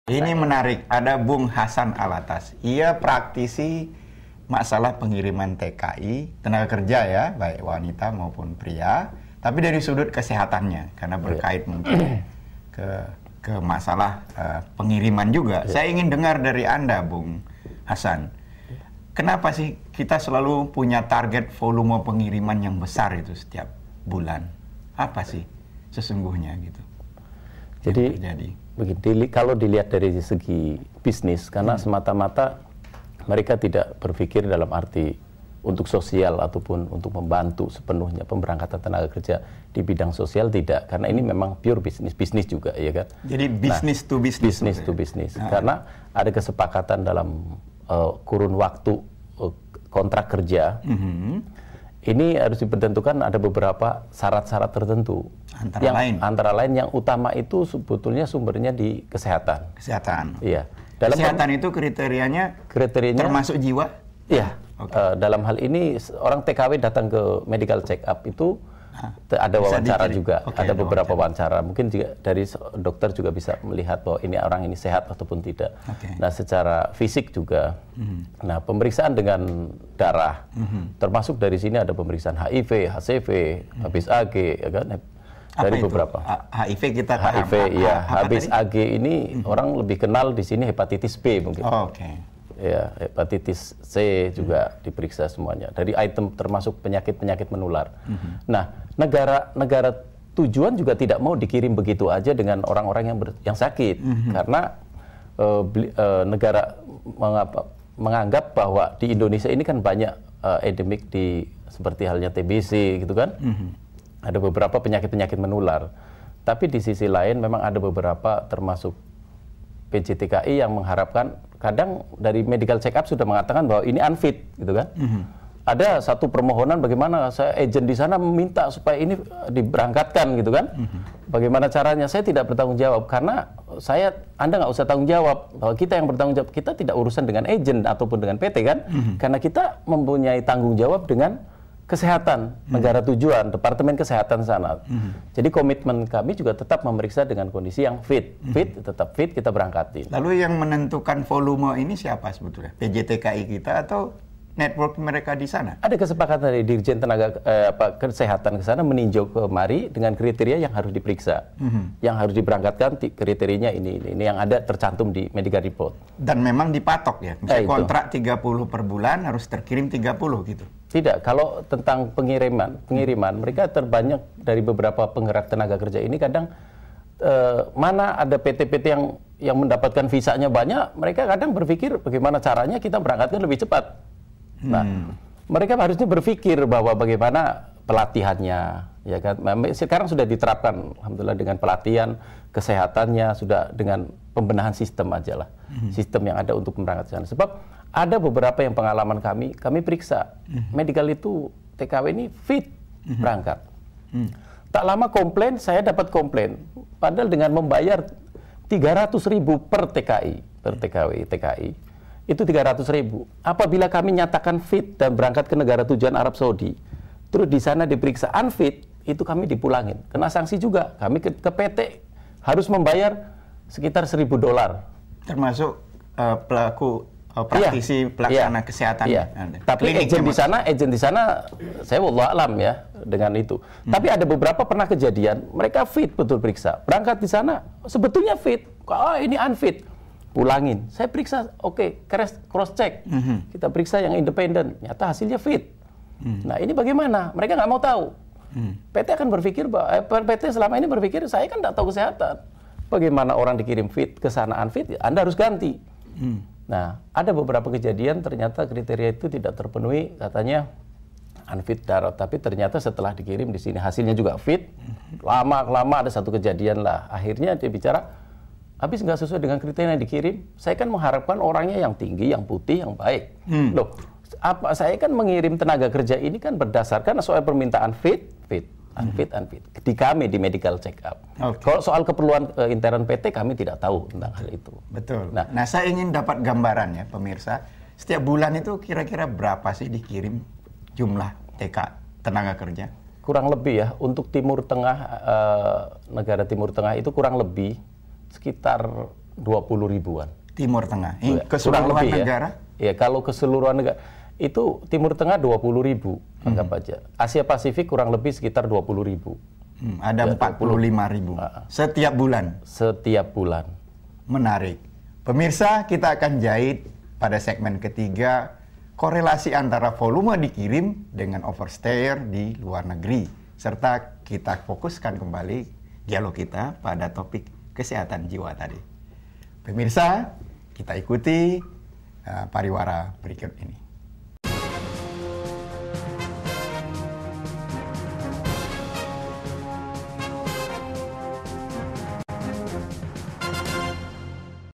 Ini menarik, ada Bung Hasan Alatas. Ia praktisi masalah pengiriman TKI, tenaga kerja ya, baik wanita maupun pria, tapi dari sudut kesehatannya, karena berkait mungkin ke masalah pengiriman juga. Saya ingin dengar dari Anda, Bung Hasan. Kenapa sih kita selalu punya target volume pengiriman yang besar itu setiap bulan? Apa sih sesungguhnya gitu? Jadi begini, kalau dilihat dari segi bisnis, karena semata-mata mereka tidak berpikir dalam arti untuk sosial ataupun untuk membantu sepenuhnya pemberangkatan tenaga kerja di bidang sosial, tidak, karena ini memang pure bisnis juga, ya kan? Jadi business to business. Karena ada kesepakatan dalam kurun waktu kontrak kerja. Ini harus dipertentukan ada beberapa syarat-syarat tertentu. Antara lain yang utama itu sebetulnya sumbernya di kesehatan. Kesehatan. Iya. Kesehatan itu kriterianya termasuk jiwa? Iya. Okay. Dalam hal ini orang TKW datang ke medical check up itu ada wawancara juga, ada beberapa wawancara. Mungkin juga dari dokter juga bisa melihat bahwa ini orang ini sehat ataupun tidak. Nah, secara fisik juga. Nah, pemeriksaan dengan darah, termasuk dari sini ada pemeriksaan HIV, HCV, habis AG, ya kan? Dari beberapa. HIV kita paham. HIV, ya. Habis AG ini orang lebih kenal di sini hepatitis B mungkin. Ya, hepatitis C juga diperiksa semuanya. Dari item termasuk penyakit-penyakit menular. Nah, negara tujuan juga tidak mau dikirim begitu aja dengan orang-orang yang sakit, karena negara menganggap bahwa di Indonesia ini kan banyak endemik seperti halnya TBC gitu kan. Ada beberapa penyakit-penyakit menular. Tapi di sisi lain memang ada beberapa termasuk PJTKI yang mengharapkan, kadang dari medical check up sudah mengatakan bahwa ini unfit gitu kan. Ada satu permohonan bagaimana saya agent di sana meminta supaya ini diberangkatkan gitu kan. Bagaimana caranya? Saya tidak bertanggung jawab karena Anda nggak usah tanggung jawab, bahwa kita yang bertanggung jawab. Kita tidak urusan dengan agent ataupun dengan PT kan, karena kita mempunyai tanggung jawab dengan kesehatan negara tujuan, Departemen Kesehatan sana. Jadi komitmen kami juga tetap memeriksa dengan kondisi yang fit, tetap fit, kita berangkatin. Lalu yang menentukan volume ini siapa sebetulnya? PJTKI kita atau network mereka di sana? Ada kesepakatan dari Dirjen Tenaga Kesehatan ke sana meninjau kemari dengan kriteria yang harus diperiksa, yang harus diberangkatkan, kriterianya ini yang ada tercantum di medical report. Dan memang dipatok ya, misalnya kontrak 30 per bulan harus terkirim 30 gitu. Tidak, kalau tentang pengiriman mereka terbanyak dari beberapa penggerak tenaga kerja ini kadang mana ada PT-PT yang mendapatkan visanya banyak, mereka kadang berpikir bagaimana caranya kita berangkatkan lebih cepat. Nah, mereka harusnya berpikir bahwa bagaimana pelatihannya, ya kan? Sekarang sudah diterapkan, alhamdulillah, dengan pelatihan kesehatannya, sudah dengan pembenahan sistem aja lah, sistem yang ada untuk pemberangkatan. Sebab ada beberapa yang pengalaman kami periksa medical itu TKW ini fit berangkat. Tak lama komplain, saya dapat komplain, padahal dengan membayar 300.000 per TKI itu 300.000. Apabila kami nyatakan fit dan berangkat ke negara tujuan Arab Saudi, terus di sana diperiksa unfit, itu kami dipulangin. Kena sanksi juga. Kami ke PT harus membayar sekitar $1.000. Termasuk pelaku praktisi pelaksana kesehatan. Tapi agent di sana saya wallah alam ya dengan itu. Tapi ada beberapa pernah kejadian mereka fit betul periksa. Berangkat di sana sebetulnya fit. Ini unfit. Pulangin. Saya periksa, cross check. Kita periksa yang independen. Nyata hasilnya fit. Nah, ini bagaimana? Mereka nggak mau tahu. PT akan berpikir bahwa PT selama ini berpikir saya kan nggak tahu kesehatan. Bagaimana orang dikirim fit ke sana unfit? Anda harus ganti. Nah, ada beberapa kejadian ternyata kriteria itu tidak terpenuhi, katanya unfit darat, tapi ternyata setelah dikirim di sini hasilnya juga fit. Lama-lama ada satu kejadian lah. Akhirnya dia bicara, habis nggak sesuai dengan kriteria yang dikirim. Saya kan mengharapkan orangnya yang tinggi, yang putih, yang baik. Loh, saya kan mengirim tenaga kerja ini kan berdasarkan soal permintaan fit. Unfit. Di kami di medical check up. Kalau soal keperluan intern PT kami tidak tahu tentang hal itu. Betul. Nah, saya ingin dapat gambaran ya pemirsa. Setiap bulan itu kira-kira berapa sih dikirim jumlah tenaga kerja? Kurang lebih ya untuk Timur Tengah, negara Timur Tengah itu kurang lebih sekitar 20 ribuan. Timur Tengah. Keseluruhan negara? Ya, kalau keseluruhan negara itu Timur Tengah 20 ribu, anggap aja. Asia Pasifik kurang lebih sekitar 20 ribu. Ada 45 ribu. Setiap bulan? Setiap bulan. Menarik. Pemirsa, kita akan jahit pada segmen ketiga korelasi antara volume dikirim dengan overstayer di luar negeri. Serta kita fokuskan kembali dialog kita pada topik kesehatan jiwa tadi. Pemirsa, kita ikuti pariwara berikut ini.